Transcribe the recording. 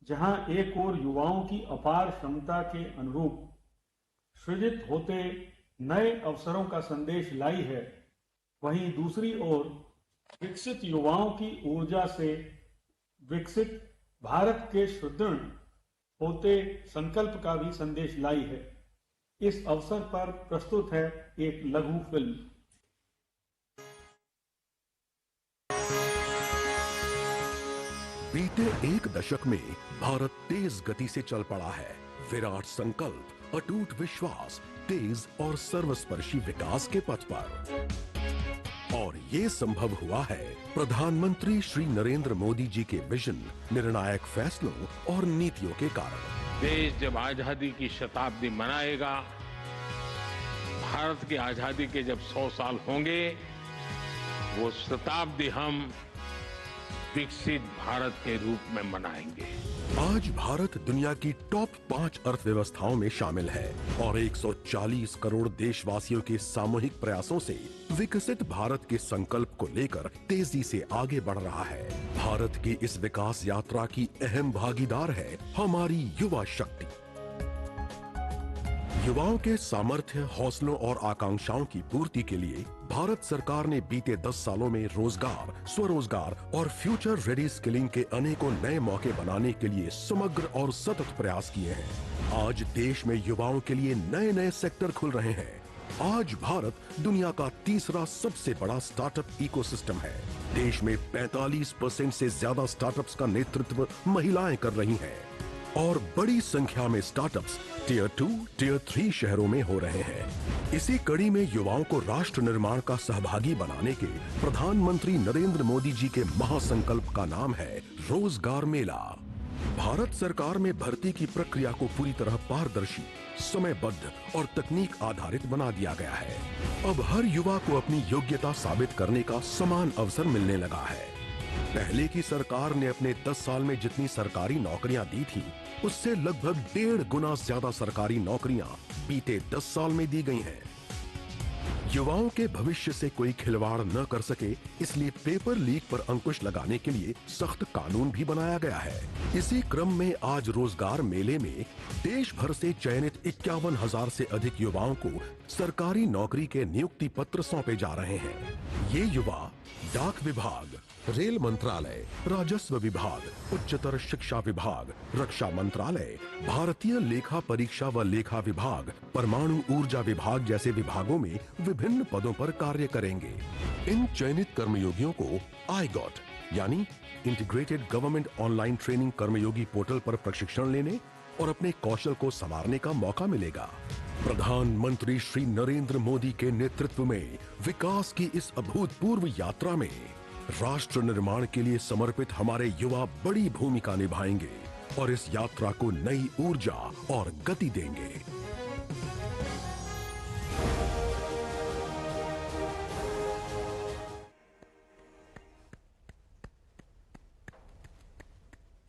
जहां एक ओर युवाओं की अपार क्षमता के अनुरूप सृजित होते नए अवसरों का संदेश लाई है, वहीं दूसरी ओर विकसित युवाओं की ऊर्जा से विकसित भारत के सुदृढ़ होते संकल्प का भी संदेश लाई है। इस अवसर पर प्रस्तुत है एक लघु फिल्म। बीते एक दशक में भारत तेज गति से चल पड़ा है। विराट संकल्प, अटूट विश्वास, तेज और सर्वस्पर्शी विकास के पथ पर। और ये संभव हुआ है प्रधानमंत्री श्री नरेंद्र मोदी जी के विजन, निर्णायक फैसलों और नीतियों के कारण। देश जब आजादी की शताब्दी मनाएगा, भारत की आजादी के जब 100 साल होंगे, वो शताब्दी हम विकसित भारत के रूप में मनाएंगे। आज भारत दुनिया की टॉप 5 अर्थव्यवस्थाओं में शामिल है और 140 करोड़ देशवासियों के सामूहिक प्रयासों से विकसित भारत के संकल्प को लेकर तेजी से आगे बढ़ रहा है। भारत की इस विकास यात्रा की अहम भागीदार है हमारी युवा शक्ति। युवाओं के सामर्थ्य, हौसलों और आकांक्षाओं की पूर्ति के लिए भारत सरकार ने बीते 10 सालों में रोजगार, स्वरोजगार और फ्यूचर रेडी स्किलिंग के अनेकों नए मौके बनाने के लिए समग्र और सतत प्रयास किए हैं। आज देश में युवाओं के लिए नए नए सेक्टर खुल रहे हैं। आज भारत दुनिया का तीसरा सबसे बड़ा स्टार्टअप इकोसिस्टम है। देश में 45% से ज्यादा स्टार्टअप्स का नेतृत्व महिलाएं कर रही हैं और बड़ी संख्या में स्टार्टअप्स टियर 2, टियर 3 शहरों में हो रहे हैं। इसी कड़ी में युवाओं को राष्ट्र निर्माण का सहभागी बनाने के प्रधानमंत्री नरेंद्र मोदी जी के महासंकल्प का नाम है रोजगार मेला। भारत सरकार में भर्ती की प्रक्रिया को पूरी तरह पारदर्शी, समयबद्ध और तकनीक आधारित बना दिया गया है। अब हर युवा को अपनी योग्यता साबित करने का समान अवसर मिलने लगा है। पहले की सरकार ने अपने 10 साल में जितनी सरकारी नौकरियां दी थी, उससे लगभग 1.5 गुना ज्यादा सरकारी नौकरियां बीते 10 साल में दी गई हैं। युवाओं के भविष्य से कोई खिलवाड़ न कर सके, इसलिए पेपर लीक पर अंकुश लगाने के लिए सख्त कानून भी बनाया गया है। इसी क्रम में आज रोजगार मेले में देश भर से चयनित 51,000 से अधिक युवाओं को सरकारी नौकरी के नियुक्ति पत्र सौंपे जा रहे हैं। ये युवा डाक विभाग, रेल मंत्रालय, राजस्व विभाग, उच्चतर शिक्षा विभाग, रक्षा मंत्रालय, भारतीय लेखा परीक्षा व लेखा विभाग, परमाणु ऊर्जा विभाग जैसे विभागों में विभिन्न पदों पर कार्य करेंगे। इन चयनित कर्मयोगियों को आईगॉट यानी इंटीग्रेटेड गवर्नमेंट ऑनलाइन ट्रेनिंग कर्मयोगी पोर्टल पर प्रशिक्षण लेने और अपने कौशल को संवारने का मौका मिलेगा। प्रधानमंत्री श्री नरेंद्र मोदी के नेतृत्व में विकास की इस अभूतपूर्व यात्रा में राष्ट्र निर्माण के लिए समर्पित हमारे युवा बड़ी भूमिका निभाएंगे और इस यात्रा को नई ऊर्जा और गति देंगे।